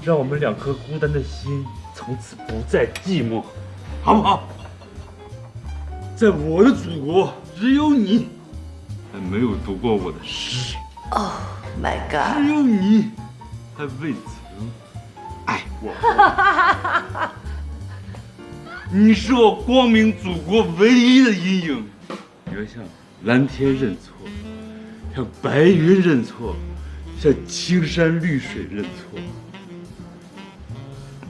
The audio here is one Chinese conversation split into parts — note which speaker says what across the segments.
Speaker 1: 让我们两颗孤单的心从此不再寂寞，好不好？在我的祖国，只有你还没有读过我的诗。
Speaker 2: Oh my god！
Speaker 1: 只有你还未曾爱我。你是我光明祖国唯一的阴影。你要向蓝天认错，向白云认错，向青山绿水认错，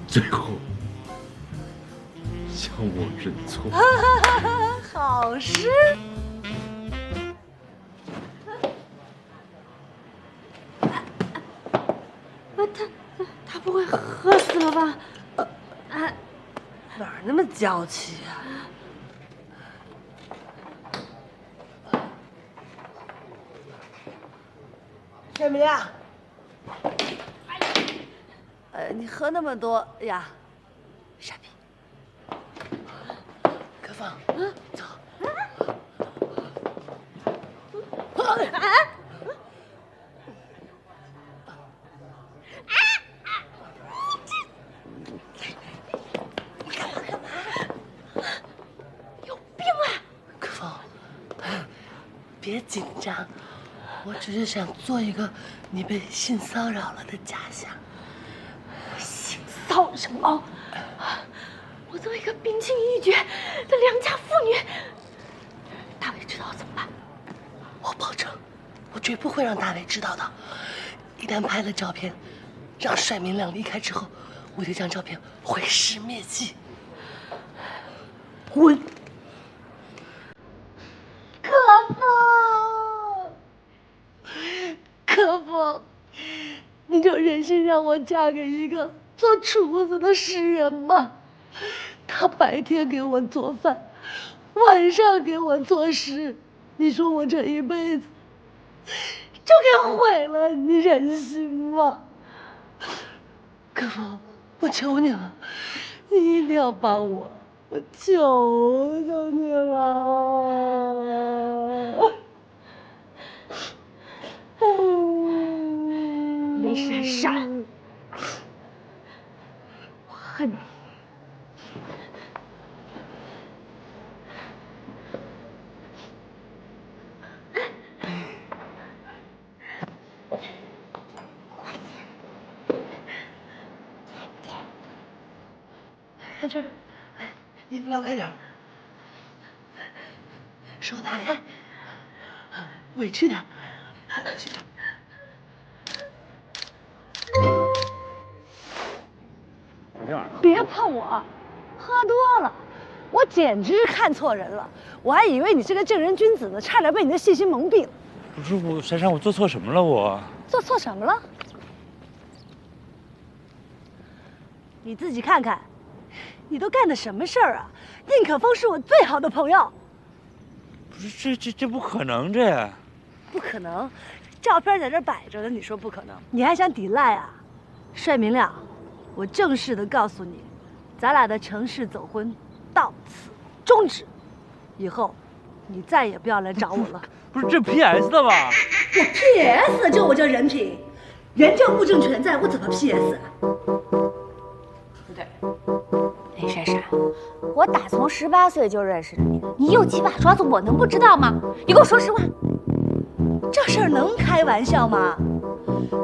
Speaker 1: 最后向我认错。
Speaker 2: 好诗。他不会喝死了吧？哪儿那么娇气啊？沈明亮，你喝那么多呀，傻逼！
Speaker 3: 可芳，走。别紧张，我只是想做一个你被性骚扰了的假象。
Speaker 4: 性骚扰什么？我作为一个冰清玉洁的良家妇女，大伟知道怎么办？
Speaker 3: 我保证，我绝不会让大伟知道的。一旦拍了照片，让帅明亮离开之后，我就将照片毁尸灭迹。
Speaker 4: 滚！
Speaker 3: 可否，你就忍心让我嫁给一个做厨子的诗人吗？他白天给我做饭，晚上给我作诗，你说我这一辈子就给毁了，你忍心吗？可否，我求你了，你一定要帮我，我求求你了。
Speaker 4: 雷闪闪，我恨你！
Speaker 3: 看这儿，衣服拉开点，手抬，委屈点，委屈点。
Speaker 2: 别碰我，喝多了，我简直看错人了，我还以为你是个正人君子呢，差点被你的细心蒙蔽了。
Speaker 1: 不是我，珊珊，我做错什么了？我
Speaker 2: 做错什么了？你自己看看，你都干的什么事儿啊？宁可风是我最好的朋友。
Speaker 1: 不是这不可能，这
Speaker 2: 不可能，照片在这摆着呢，你说不可能，你还想抵赖啊？帅明亮，我正式的告诉你，咱俩的城市走婚到此终止，以后你再也不要来找我了。
Speaker 1: 不是这 PS 的吧？
Speaker 2: 我 PS 就我这人品，人就物证全在，我怎么 PS 啊？
Speaker 4: 不对，雷闪闪，我打从18岁就认识着你，你右七把刷子，我能不知道吗？你给我说实话。
Speaker 2: 这事儿能开玩笑吗？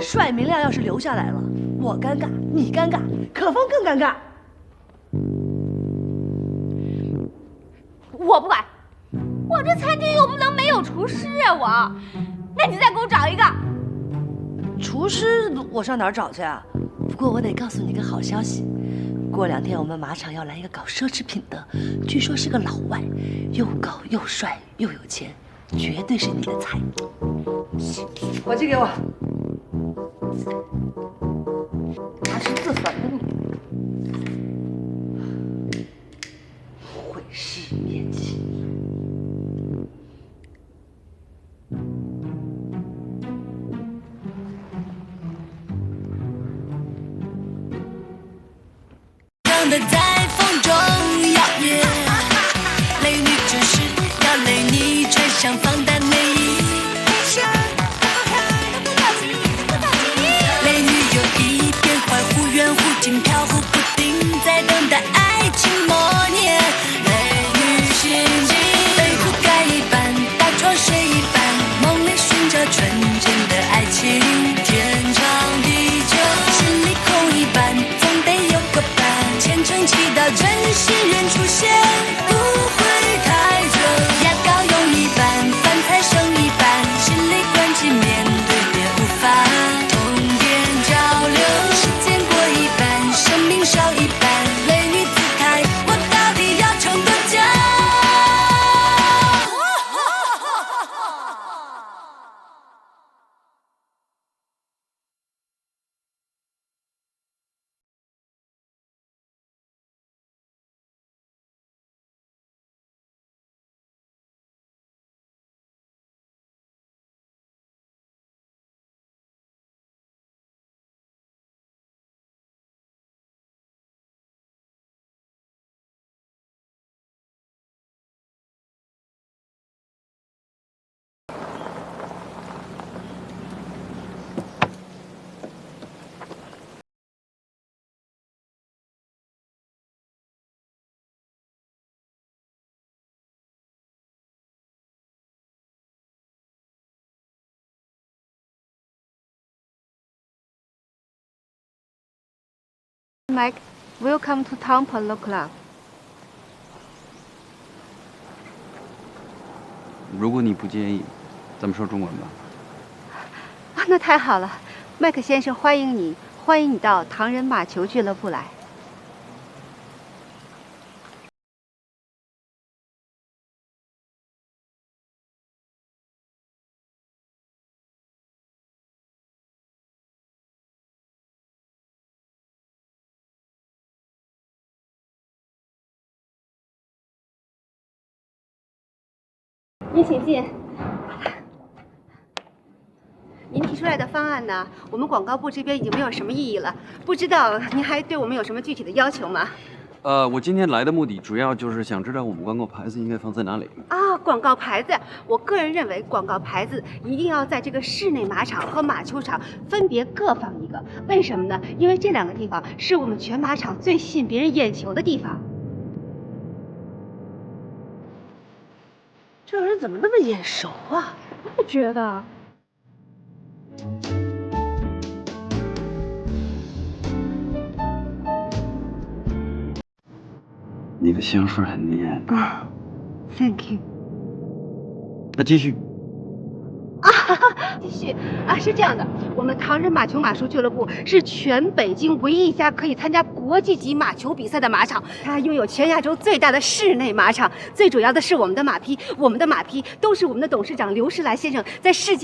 Speaker 2: 帅明亮要是留下来了，我尴尬，你尴尬，可风更尴尬。
Speaker 4: 我不管，我这餐厅又不能没有厨师啊！我，那你再给我找一个
Speaker 2: 厨师，我上哪儿找去啊？不过我得告诉你个好消息，过2天我们马场要来一个搞奢侈品的，据说是个老外，又高又帅又有钱，绝对是你的菜。火机给我，
Speaker 4: 拿是自损的你。
Speaker 2: 毁尸灭迹。
Speaker 3: 的在风中摇曳，雷女就是要雷你穿上防弹内衣。雷女有一边坏，忽远
Speaker 5: 出现，不会太久。牙膏用一半，饭菜剩一半，心里关机面对也无法通电交流。时间过一半，生命少一半，美女姿态，我到底要撑多久？Mike,
Speaker 6: welcome to Town Polo Club.
Speaker 7: 如果你不介意，咱们说中文吧。
Speaker 6: 啊，那太好了，麦克先生，欢迎你，欢迎你到唐人马球俱乐部来。您请进。您提出来的方案呢，我们广告部这边已经没有什么意义了。不知道您还对我们有什么具体的要求吗？
Speaker 7: 我今天来的目的主要就是想知道我们广告牌子应该放在哪里。
Speaker 6: 啊，广告牌子，我个人认为广告牌子一定要在这个室内马场和马球场分别各放一个。为什么呢？因为这两个地方是我们全马场最吸引别人眼球的地方。
Speaker 3: 这人怎么那么眼熟啊？
Speaker 4: 不觉得？
Speaker 7: 你的香水很黏。
Speaker 6: 啊 ，Thank you。
Speaker 7: 那继续。
Speaker 6: 继续啊，是这样的，我们唐人马球马术俱乐部是全北京唯一一家可以参加国际级马球比赛的马场，它拥有全亚洲最大的室内马场。最主要的是我们的马匹都是我们的董事长刘世来先生在世界